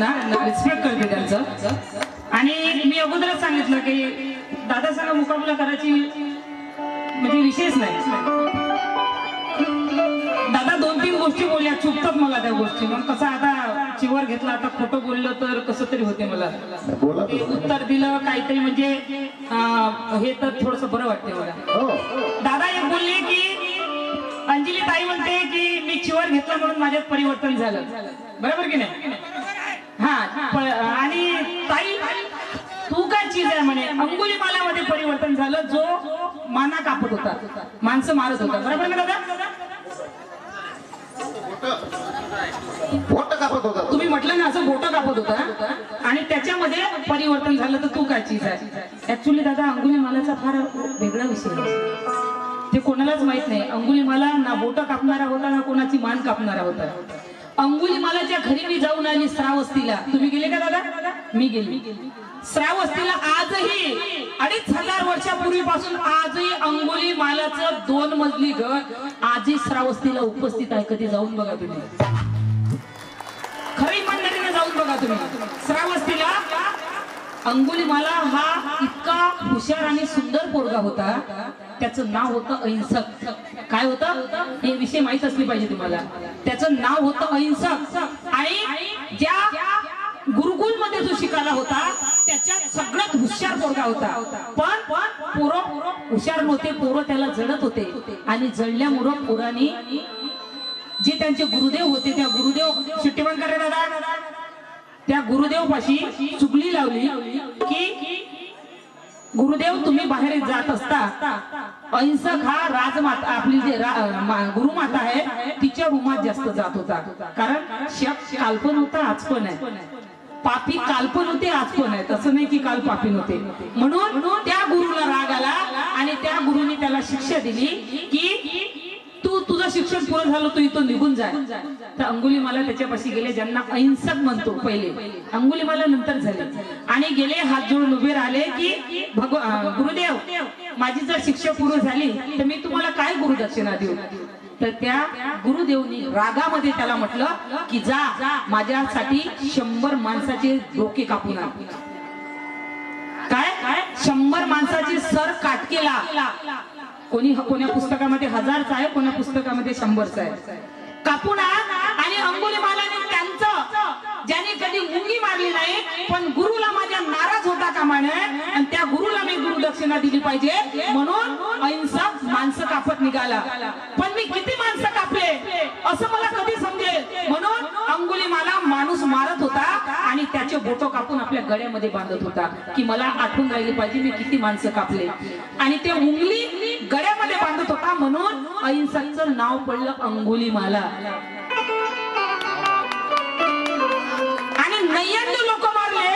त्यांना रिस्पेक्ट करते त्यांचं. आणि मी अगोदरच सांगितलं की दादा संग मुकाबला करायची म्हणजे विशेष नाही. दादा 2-3 गोष्टी बोलल्या, चुकतात मला त्या गोष्टी. मग कसं आता चिवर घेतला, आता खोटं बोललं तर कसं तरी होते मला. उत्तर दिलं काहीतरी म्हणजे हे तर थोडस बरं वाटते मला. दादा एक बोलले की अंजली ताई म्हणते की मी चिवर घेतला म्हणून माझ्यात परिवर्तन झालं. बरोबर की नाही? हा. आणि ताई तू काय चीज आहे म्हणे, अंगुलीमालामध्ये परिवर्तन झालं, जो माना कापत होता, माणसं मारत होता. बरोबर ना दादा? बोट कापत होता. तुम्ही म्हटलं ना असं बोट कापत होता आणि त्याच्यामध्ये परिवर्तन झालं, तर तू काय चीज आहे? ऍक्च्युली दादा अंगुलीमालाचा फार वेगळा विषय आहे, ते कोणालाच माहित नाही. अंगुलीमाला ना बोट कापणारा होता ना कोणाची मान कापणारा होता. अंगुलीमालाच्या घरी मी जाऊन आली श्रावस्तीला. तुम्ही गेले का दादा? मी गेली श्रावस्तीला. आजही 2500 वर्षापूर्वीपासून आजही अंगुलीमालाचं 2 मजली घर आजही श्रावस्तीला उपस्थित आहे. कधी जाऊन बघा तुम्ही, खरी मंडळीने जाऊन बघा तुम्ही श्रावस्तीला. अंगुलीमाला हा इतका हुशार आणि सुंदर पोरगा होता, त्याचं नाव होतं अहिंसक. काय होतं हे विषय माहित असले पाहिजे तुम्हाला. त्याचं नाव होतं अहिंसक. आणि ज्या गुरुकुल मध्ये जो शिकायला होता त्याच्यात सगळ्यात हुशार पोरगा होता. पण पोरं हुशार नव्हते, पोरं त्याला जळत होते. आणि जळल्यामुळं पोरांनी जे त्यांचे गुरुदेव होते, त्या गुरुदेव शिट्टी बंद करे दादा, त्या गुरुदेव पाशी चुगली लावली की गुरुदेव तुम्ही बाहेर जात असता, अहिंसक हा राजमाता आपली जे गुरुमाता आहे तिच्या रूमात जास्त जात होता. कारण शक काल पण होता आज पण आहे, पापी काल पण होते आज पण आहे, तसं नाही की काल पापी नव्हते. म्हणून त्या गुरुला राग आला आणि त्या गुरुनी त्याला शिक्षा दिली की तू तुझं शिक्षण पूर्ण झालं, तू इथून निघून जाय. तर अंगुलीमाला त्याच्यापाशी गेले, ज्यांना अहिंसक म्हणतो पहिले, अंगुलीमाला नंतर झाले. आणि गेले हात जोडून उभे राहिले की गुरुदेव माझी जर शिक्षा पूर्ण झाली तर मी तुम्हाला काय गुरुदक्षिणा देऊ. तर त्या गुरुदेवनी रागामध्ये त्याला म्हटलं की जा माझ्यासाठी 100 माणसाचे डोके कापून आण. काय 100 माणसाचे सर काटकेला. कोण्या पुस्तकामध्ये 1000चा आहे, कोण्या पुस्तकामध्ये 100चा आहे. कापून आण. आणि अंगुलीमालाने त्यांचं ज्याने कधी मुंगी मारली नाही पण गुरुला माझ्या नाराज होता कामा नये आणि त्या गुरुला मी गुरुदक्षिणा दिली पाहिजे, म्हणून अहिंसक माणसं कापत निघाला. पण मी किती माणसं कापले असं मला कधी समजेल, म्हणून अंगुलीमाला माणूस मारत होता आणि त्याचे बोटो कापून आपल्या गळ्यामध्ये बांधत होता की मला आठवण राहिली पाहिजे मी किती माणसं कापले. आणि ते उंगली गळ्यामध्ये बांधत होता, म्हणून अहिंसकचं नाव पडलं अंगुलीमाला. आणि 99 लोक मारले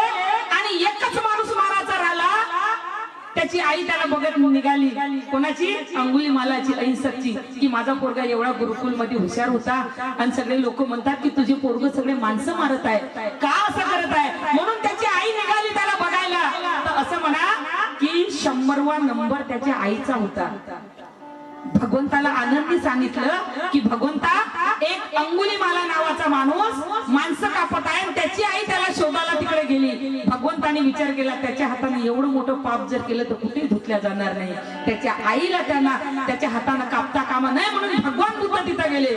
आणि एकच माणूस मारायचा राहिला. त्याची आई त्याला बघत निघाली. कोणाची? अंगुलीमालाची, अहिंसकची. की माझा पोरगा एवढा गुरुकुल मध्ये हुशार होता आणि सगळे लोक म्हणतात की तुझे पोरग सगळे माणसं मारत आहे, का असं करत आहे. म्हणून त्याची आई निघाली त्याला बघायला. तर असं म्हणा की 100वा नंबर त्याच्या आईचा होता. भगवंताला आनंदी सांगितलं की भगवंता एक अंगुलीमाला नावाचा माणूस माणसं कापत आहे. त्याची आई त्याला शोधायला तिकडे गेली. भगवंताने विचार केला त्याच्या हाताने एवढं मोठं पाप जर केलं तर कुठेही धुतल्या जाणार नाही. त्याच्या आईला त्यांना त्याच्या हाताने कापता कामा नाही, म्हणून भगवान बुद्ध तिथे गेले.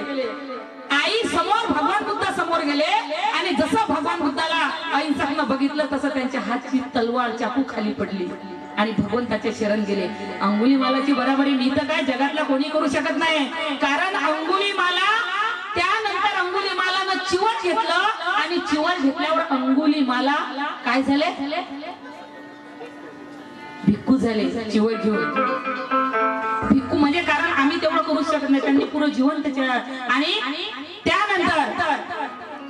आई समोर, भगवान बुद्ध समोर गेले. आणि जसं भगवान बुद्धाला अहिंसकनं बघितलं तसं त्यांच्या हातची तलवार चाकू खाली पडली आणि भगवंताचे शरण गेले. अंगुलीमालाची बराबरी मी तर काय जगातला कोणी करू शकत नाही. कारण अंगुलीमाला त्यानंतर अंगुलीमालानं चिवट घेतलं आणि चिवट घेतल्यावर अंगुलीमाला काय झाले? भिक्खू झाले. चिवट घेऊन भिक्खू म्हणजे कारण आम्ही तेवढं करू शकत नाही, त्यांनी पुरं जीवन त्याच्या. आणि त्यानंतर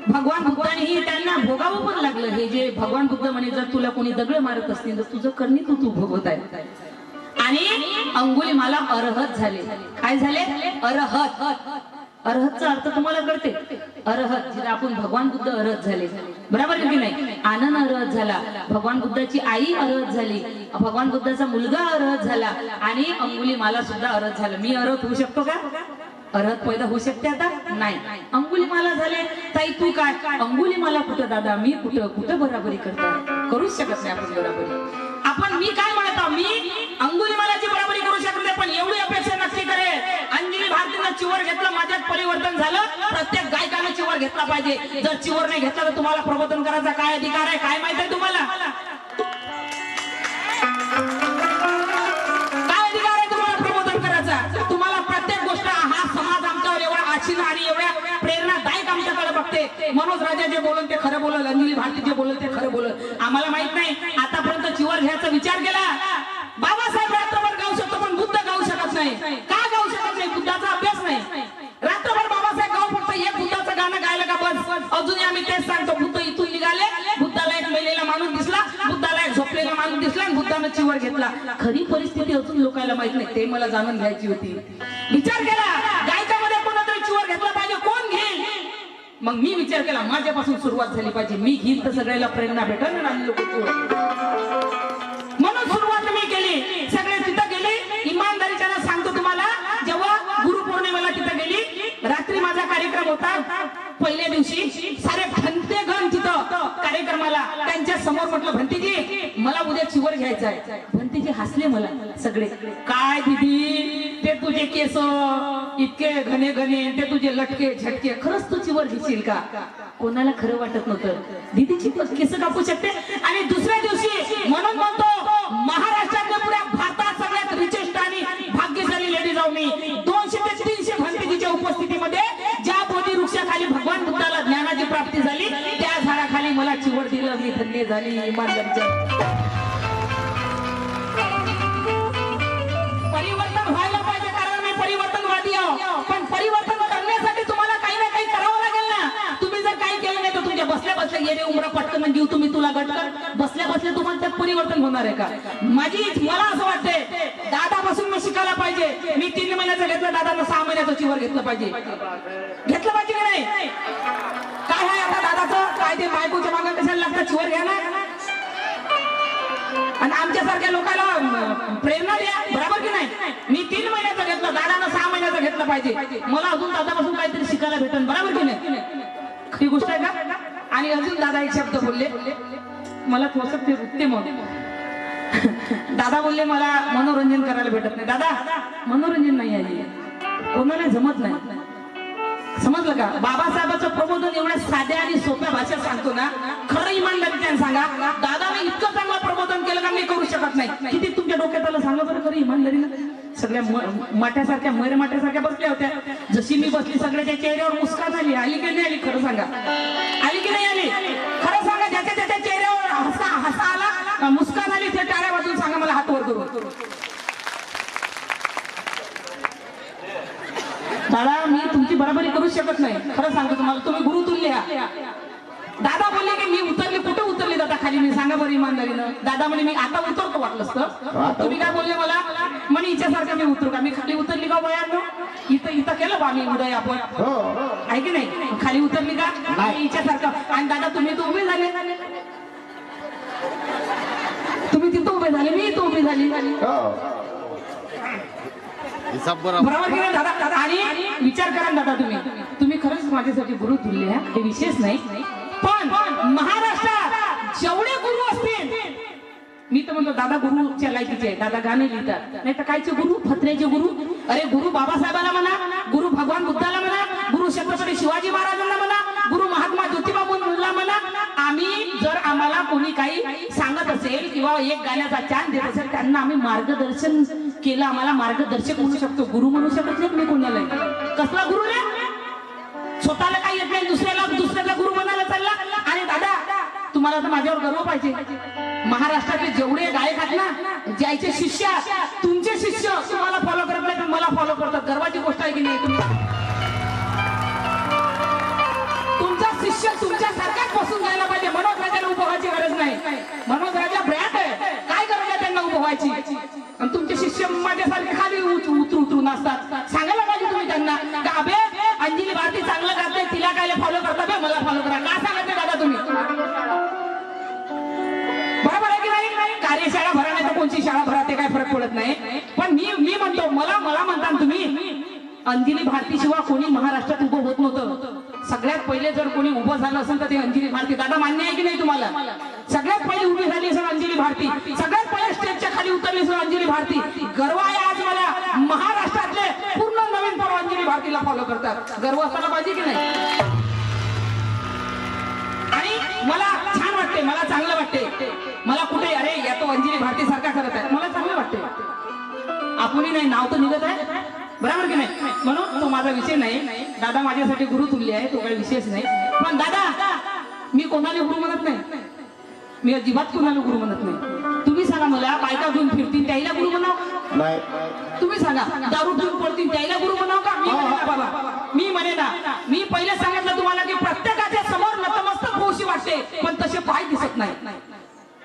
भगवान बुद्धांनीही त्यांना भोगावं पण लागलं. हे जे भगवान बुद्ध म्हणे जर तुला कोणी दगड मारत असतील तर तुझं करणी तू भोगत आहे. आणि अंगुलीमाला अरहत झाले. काय झाले? अरहत. अरहतचा अर्थ तुम्हाला कळते? अरहत जिला आपण भगवान बुद्ध अरहत झाले. बरोबर की नाही? आनंद अरहत झाला, भगवान बुद्धाची आई अरहत झाली, भगवान बुद्धाचा मुलगा अरहत झाला आणि अंगुलीमाला सुद्धा अरहत झाला. मी अरहत होऊ शकतो का? अर्हत पैदा होऊ शकते आता नाही. अंगुलीमाला झाले ताई तू काय अंगुलीमाला कुठं दादा मी कुठं कुठं बराबरी करता करूच शकत नाही आपण बराबरी. आपण मी काय म्हणतो मी अंगुलीमालाची बराबरी करू शकत नाही पण एवढी अपेक्षा नक्की करे अंजली भारतीनं चिवर घेतलं माझ्यात परिवर्तन झालं. प्रत्येक गायकानं चिवर घेतला पाहिजे. जर चिवर नाही घेतला तर तुम्हाला प्रबोधन करायचा काय अधिकार आहे काय माहित आहे तुम्हाला? काय अधिकार आहे तुम्हाला प्रबोधन करायचा? तुम्हाला प्रत्येक गोष्ट हा समाज आमच्यावर एवढा आशीन आणि एवढ्या प्रेरणादायक आमच्याकडे बघते. मनोज राजा जे बोलल ते खरं बोलल अंजली भारती जे बोलल ते खरं बोलल. आम्हाला माहित नाही आतापर्यंत चिवर घ्यायचा विचार केला. बाबासाहेब रात्रभर गाऊ शकतो पण बुद्ध गाऊ शकत नाही. का गाऊ शकत नाही? बुद्धाचा अभ्यास नाही. रात्रभर बाबासाहेब गाऊ फक्त एक बुद्धाचं गाणं गायलं का बस. अजूनही आम्ही तेच सांगतो बुद्ध इथून निघाले बुद्धाला एक मेलेला माणूस दिसला बुद्धाला एक झोपलेला माणूस दिसला आणि बुद्धानं चिवर घेतला. खरी परिस्थिती अजून लोकांना माहित नाही ते मला जाणून घ्यायची होती. विचार केला गायकामध्ये कोणातरी चिवर घेतला पाहिजे कोण घेईल. मग मी विचार केला माझ्यापासून सुरुवात झाली पाहिजे. मी घेईल तर सगळ्याला प्रेरणा भेटेल आणि लोक म्हणून सुरुवात मी केली. सगळे तिथं गेले इमानदारीच्या सांगतो तुम्हाला जेव्हा गुरुपौर्णिमेला तिथं गेली रात्री माझा कार्यक्रम होता. पहिल्या दिवशी सारे भंते गण तिथं कार्यक्रमाला त्यांच्या समोर म्हटलं भंतीजी मला उद्या चिवर घ्यायचा आहे. भंतीजी हसले मला सगळे काय दीदी ते तुझे केस इतके घने घने ते तुझे लटके झटके खरंच तू चिवर घेशील का? कोणाला खरं वाटत नव्हतं. दीदीची केस कापू शकते. आणि दुसऱ्या दिवशी म्हणून म्हणतो महाराष्ट्रातल्या पुऱ्या भारतात सगळ्यात रिचेस्ट आणि भाग्यशाली लेडीज आहो मी. 200 ते 300 भंतेजीच्या उपस्थितीमध्ये ज्या बोधी वृक्षाखाली भगवान बुद्धाला ज्ञानाची प्राप्ती झाली त्या झाडाखाली मला चिवर दिलं. मी धन्य झाली इमानदारीच्या. परिवर्तन व्हायला पाहिजे कारण मी परिवर्तनवादी आहो. पण परिवर्तन करण्यासाठी तुम्हाला काही ना काही करावं लागेल ना. तुम्ही जर काही केलं नाही तर तुमच्या बसल्या बसल्या येणे उमरा पटकन घेऊ तुम्ही तुला गटकर बसल्या बसल्या तुम्हाला त्यात परिवर्तन होणार आहे का? मला असं वाटतंय दादापासून मी शिकायला पाहिजे. मी 3 महिन्याचं घेतलं दादानं 6 महिन्याचं चिवर घेतलं पाहिजे. घेतलं पाहिजे की नाही? काय आहे आता दादाचं काय ते बायकोच्या मागं कशाला लागतं चिवर घ्या ना. आणि आमच्यासारख्या लोकांना प्रेरणा द्या बरोबर की नाही? मी 3 महिन्याचं घेतलं दादानं 6 महिन्याचं घेतलं पाहिजे. मला अजून दादापासून काहीतरी शिकायला भेटेल बरोबर की नाही? खरी गोष्ट आहे का? आणि अजून दादा एक शब्द बोलले मला थोडंसं ते रुतते मग. दादा बोलले मला मनोरंजन करायला भेटत नाही. दादा मनोरंजन नाही आहे कोणाला जमत नाही. समजलं का? बाबासाहेबांचं प्रबोधन एवढ्या साध्या आणि सोप्या भाषेत सांगतो ना. खरं इमानदारीने सांगा दादाने इतकं चांगलं प्रबोधन केलं का मी करू शकत नाही. किती तुमच्या डोक्यात आलं सांगा बरं खरं इमानदारीनं. सगळ्या माठ्यासारख्या मैरमाठ्यासारख्या बसल्या होत्या. जशी मी बसली सगळ्याच्या चेहऱ्यावर मुस्कान आली. आली की नाही आली? खरं सांगा आली की नाही आली? खरं सांगा ज्याच्या त्याच्या चेहऱ्यावर हसा आला मुस्कान आली ते टाळ्या वाजून सांगा मला हात वर करू. दादा मी तुमची बराबरी करू शकत नाही. खरं सांगतो तुम्हाला तुम्ही गुरु तुल्य. दादा बोलले की मी उतरले कुठे उतरले दादा खाली मी सांगा बरं इमानदारीनं. दादा म्हणे मी आता उतरतो वाटलंच तर. तुम्ही काय बोलले मला म्हणे हिच्यासारखं मी उतरू का? मी खाली उतरली का वयानं? इथं केलं बा मी उदय आपण आहे की नाही? खाली उतरली का हिच्यासारखं? आणि दादा तुम्ही तर उभे झाले तुम्ही तिथं उभे झाले मी इथं उभी झाली बरोबर की नाही दादा? आणि विचार करा दादा तुम्ही खरंच माझ्यासाठी गुरु तुल्य आहे हे विशेष नाही. पण महाराष्ट्रात जेवढे गुरु असतील मी तर म्हणतो दादा गुरुच्या लायकीचे. दादा गाणे लिहितात नाही तर कायचे गुरु फत्रेचे गुरु. अरे गुरु बाबासाहेबांना म्हणा गुरु भगवान बुद्धाला म्हणा गुरु छत्रपती शिवाजी महाराजांना म्हणा गुरु महात्मा ज्योतिबा फुलेला म्हणा. आम्ही जर आम्हाला कोणी काही सांगत असेल किंवा एक गाण्याचा चान्स देत असेल त्यांना आम्ही मार्गदर्शन केलं. आम्हाला मार्गदर्शक म्हणू शकतो. गुरु म्हणू शकत नाही. मी कोणाला कसला गुरु रे? स्वतःला काही येत नाही दुसऱ्याला गुरु म्हणायला चालला. आणि दादा तुम्हाला तर माझ्यावर गर्व पाहिजे. महाराष्ट्रातले जेवढे गायक आहेत ना ज्याचे शिष्य तुमचे शिष्य तुम्हाला फॉलो करत नाही पण मला फॉलो करतात. गर्वाची गोष्ट आहे की नाही? तुम्ही तुमचा शिष्य तुमच्या सारखाच बसून जायला पाहिजे. मनोज राजाला उभवायची गरज नाही. मनोज राजा ब्रँड आहे. काय गरज आहे त्यांना उभवायची? आणि तुमचे शिष्य माझ्यासारखे खाली उतरू नसतात. सांगायला पाहिजे तुम्ही त्यांना का अबे अंजली भारती चांगलं करते तिला काय फॉलो करता मला फॉलो करा. का सांगायचं दादा तुम्ही? बरोबर आहे की नाही? कार्यशाळा भरा नाही तर कोणची शाळा भरा ते काय फरक पडत नाही. पण मी म्हणतो मला म्हणता तुम्ही अंजली भारती शिवाय कोणी महाराष्ट्रात उभं होत नव्हतं. सगळ्यात पहिले जर कोणी उभं झालं असेल तर ते अंजली भारती. दादा मान्य आहे की नाही तुम्हाला? सगळ्यात पहिले उभी झाली असेल अंजली भारती. सगळ्यात पहिले स्टेजच्या खाली उतरली असेल अंजली भारती. गर्व आहे आज मला महाराष्ट्रातले पूर्ण नवीन पोरं अंजली भारतीला फॉलो करतात. गर्व असायला पाहिजे की नाही? आणि मला छान वाटते, मला चांगलं वाटते. मला कुठे अरे या तो अंजली भारती सारखा करत आहे, मला चांगलं वाटते. आपणही नाही नाव तर निघत आहे, बरोबर की नाही? म्हणून तो माझा विषय नाही. दादा माझ्यासाठी गुरु तुल्य आहे, तो काही विषयच नाही. पण दादा मी कोणाला गुरु म्हणत नाही, मी अजिबात कोणाला गुरु म्हणत नाही. तुम्ही सांगा मला, बायका घेऊन फिरतील त्याला गुरु म्हणाव नाही? तुम्ही सांगा, दारू घेऊन पडतील त्याला गुरु म्हणाव का? मी म्हणे ना बाबा, मी म्हणे ना. मी पहिले सांगितलं तुम्हाला की प्रत्येकाच्या समोर नतमस्तक होऊशी वाटते, पण तसे पाय दिसत नाही.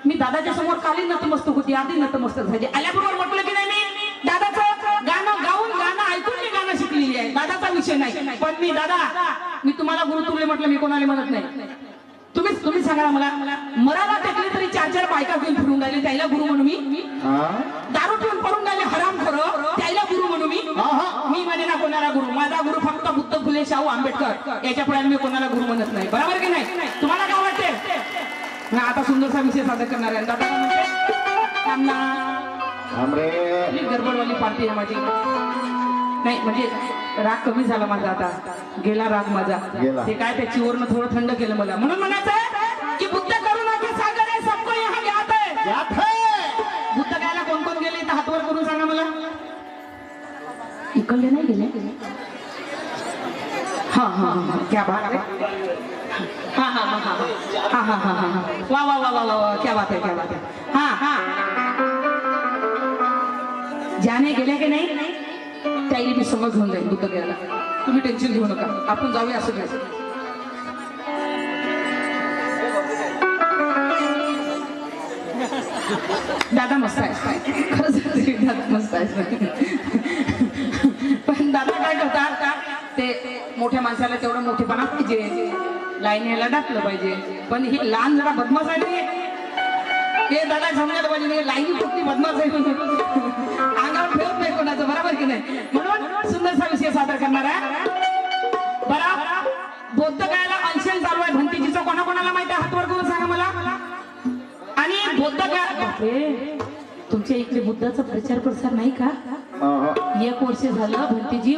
मी दादाच्या समोर काली नतमस्तक होती, आधी नतमस्तक झाली. आल्याबरोबर म्हटलं की नाही मी दादाचं गाणं गाऊन गाणं ऐकून मी गाणं शिकलेली आहे, दादाचा विषय नाही. पण मी दादा मी तुम्हाला गुरु तुल्य म्हटलं, मी कोणाला म्हणत नाही. तुम्ही सांगा मला, मराला टेकले तरी 4-4 बायका घेऊन फिरून राहिले त्याला गुरु म्हणू मी? दारू पिऊन पडून राहिले हराम खरं त्याला गुरु म्हणू मी? मी म्हणे ना कोणाला गुरु. माझा गुरु फक्त बुद्ध, फुले, शाहू, आंबेडकर, याच्या पुढे मी कोणाला गुरु म्हणत नाही. बरोबर की नाही? तुम्हाला काय वाटते? आता सुंदरसा विषय सादर करणार आहे. दादा म्हणते गडबडवाली पार्टी आहे माझी. नाही म्हणजे राग कमी झाला माझा, आता गेला राग माझा. ते काय त्या चिवरनं थोडं थंड केलं मला. म्हणून म्हणायचं की बुद्ध करुणा के सागर है, सबको यहाँ ज्ञात है. बुद्ध गायला कोण कोण गेले तर हातवर करून सांगा मला. इकडले नाही गेले? हा हा हा, क्या बात है. हा हा हा हा हा हा हा हा हा, वा वा वा वा वा, क्या बात है, क्या बात है. हा हा, जाने गेले की नाही त्याला मी समज घेऊन जाईल बुद्ध घ्यायला. तुम्ही टेन्शन घेऊ नका, आपण जाऊया असं घ्यायचं. दादा मस्त आहे, खरंच दादा मस्त आहे. पण दादा काय करतात का, ते मोठ्या माणसाला तेवढं मोठेपणा पाहिजे, लाईन यायला टाकलं पाहिजे. पण ही लहान जरा बदमाश आहे, हे दादा समजायला पाहिजे. लाईन कुठली बदमाश आहे अंगावर ठेवत नाही कोणाचं, बरोबर की नाही? म्हणून सुंदरसा विषय सादर करणार आहे. बरं, बौद्ध गायला अनशन चालू आहे भंतीजीचं. कोणाकोणाला माहिती आहे हातवर करून सांगा मला. आणि बौद्ध गाय तुमच्या इकडे बुद्धाचा प्रचार प्रसार नाही का? 1 वर्ष झालं भंतीजी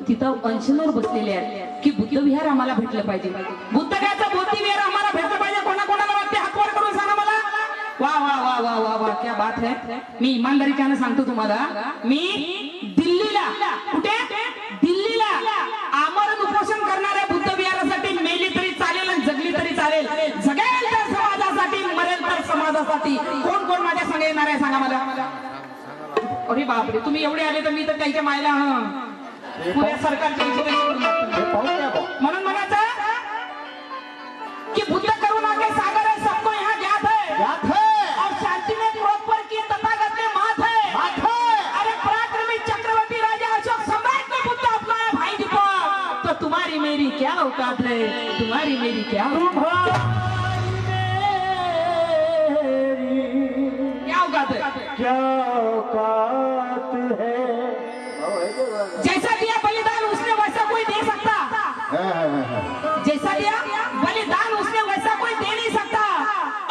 तिथं अनशनवर बसलेले आहेत की बुद्ध विहार आम्हाला भेटलं पाहिजे, बुद्ध गायचं बौद्ध विहार आम्हाला भेटलं पाहिजे. कोणाकोणाला वाटते हातवर करून सांगा मला. वा वा वा वा वा वा, क्या बात है. मी इमानदारीच्यानं सांगतो तुम्हाला, मी दिल्लीला, कुठे दिल्लीला आमरण उपोषण करणाऱ्या बुद्ध विहारासाठी मेली तरी चालेल आणि जगली तरी चालेल, जगेल तर समाजासाठी, मरेल तर समाजासाठी. कोण कोण माझ्या संग येणार आहे सांगा मला. अरे बापरे, तुम्ही एवढे आले तर मी तर त्यांच्या मायला पुऱ्या सरकारच्या म्हणून म्हणायचं की बुद्ध करुणा के सागर है, सबको यहाँ ज्ञात है, और शांति में क्रोध पर की तथागत में मात है. अरे पराक्रमी चक्रवर्ती राजा अशोक सम्राट ने बुद्ध अपनाया भाई दीपक, तो तुम्हारी मेरी क्या औकात है, तुम्हारी मेरी क्या औकात है, क्या औकात है. जैसा दिया बलिदान उसने वैसा कोई दे सकता, जैसा दिया बलिदान उसने वैसा कोई दे नहीं सकता,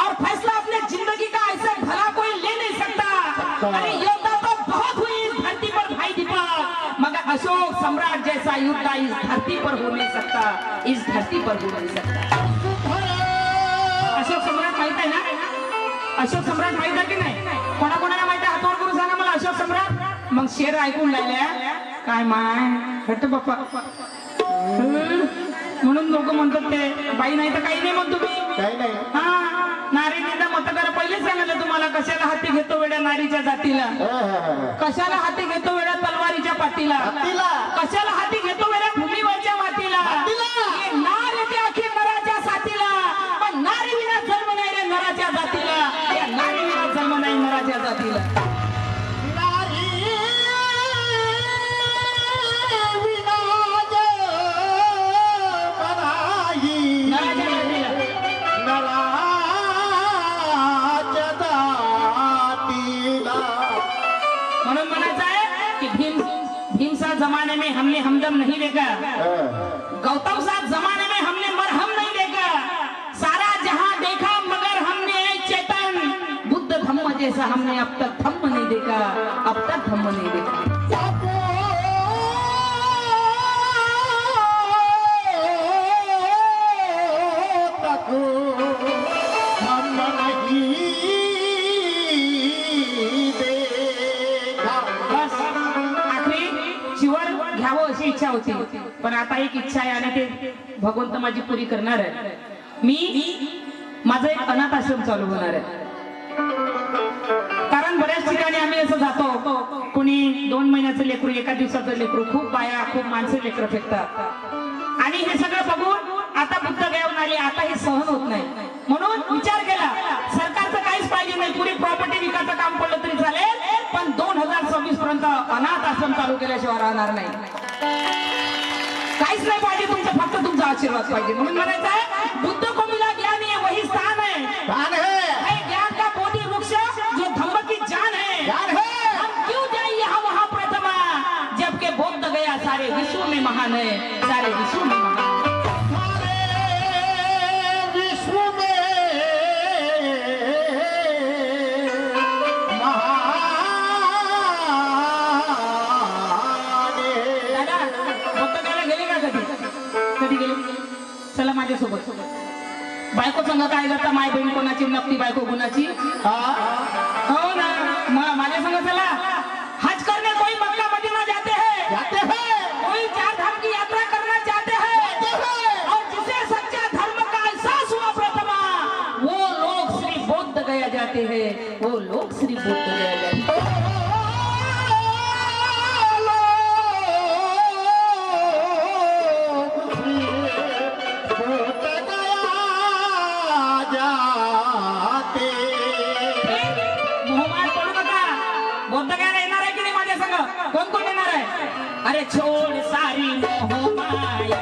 और फैसला अपने जिंदगी का ऐसे भला कोई ले नहीं सकता. अरे योद्धा तो बहुत हुई इस धरती पर भाई दीपक, मगर अशोक सम्राट जैसा योद्धा इस धरती पर हो नहीं सकता, इस धरती पर हो नहीं सकता. अशोक सम्राट माहित आहे ना? अशोक सम्राट माहित आहे की नाही? कोणाकोणाला माहित आहे हातवर करून सांगा मला. अशोक सम्राट मग शेर ऐकून राहिल्या काय माय हट्ट बाप्पा म्हणून लोक म्हणतात ते बाई नाही तर काही नाही म्हणतो मी. हा, नारी नेता मतदार पहिलेच सांगितलं तुम्हाला, कशाला हाती घेतो वेड्या नारीच्या जातीला, कशाला हाती घेतो वेड्या तलवारीच्या पाठीला, कशाला हाती घेतो वेड्या भूमीवरच्या मातीला. नार येते अखिल नराच्या साथीला, पण नारी विना जन्म नाही रे नराच्या जातीला, या नारी विना जन्म नाही नराच्या जातीला. जमाने में हमने हमदम नहीं देखा, गौतम साहब जमाने में हमने मरहम नहीं देखा, सारा जहां देखा मगर हमने चेतन बुद्ध धम्म जैसा हमने अब तक धम्म नहीं देखा, अब तक धम्म नहीं देखा। इच्छा होती, पण आता एक इच्छा आहे आणि ते भगवंत माझी पुरी करणार आहे. मी माझं एक अनाथ आश्रम चालू होणार आहे. कारण बऱ्याच ठिकाणी आम्ही असं जातो, कोणी 2 महिन्याचं लेकरू, एका दिवसाचं लेकरू, खूप बाया खूप माणसं लेकरं फेकतात. आणि हे सगळं बघून आता बुद्ध गयावून आले, आता हे सहन होत नाही. म्हणून विचार केला सरकारचं काहीच पाहिजे नाही, पुरी प्रॉपर्टी विकायचं काम पडलं तरी चालेल, पण 2026 पर्यंत अनाथ आश्रम चालू केल्याशिवाय राहणार नाही. काहीच नाही पाहिजे तुमचं, फक्त तुमचा आशीर्वाद पाहिजे. म्हणून म्हणायचं आहे बुद्ध को मिला ज्ञान है वही स्थान है, ज्ञान का बोधि वृक्ष जो धम्म की जान है. हम क्यों जाए यहाँ वहाँ प्रथमा, जबकि बुद्ध गया सारे विश्व में महान है, सारे विश्व में महान है. चला माझ्यासोबत. बायको संग काय करता, माय बहीण कोणाची, नक्की बायको कोणाची. हो ना, माझ्या संग चला. हज करने कोई मक्का मदीना जाते हैं, कोई 4 धाम की यात्रा करना चाहते हैं, और जिसे सच्चा धर्म का एहसास हुआ प्रथमा, वो लोग श्री बोध गया जाते हैं, वो लोग श्री बोध गया जाते हैं. अरे छोड़ सारी मोह माया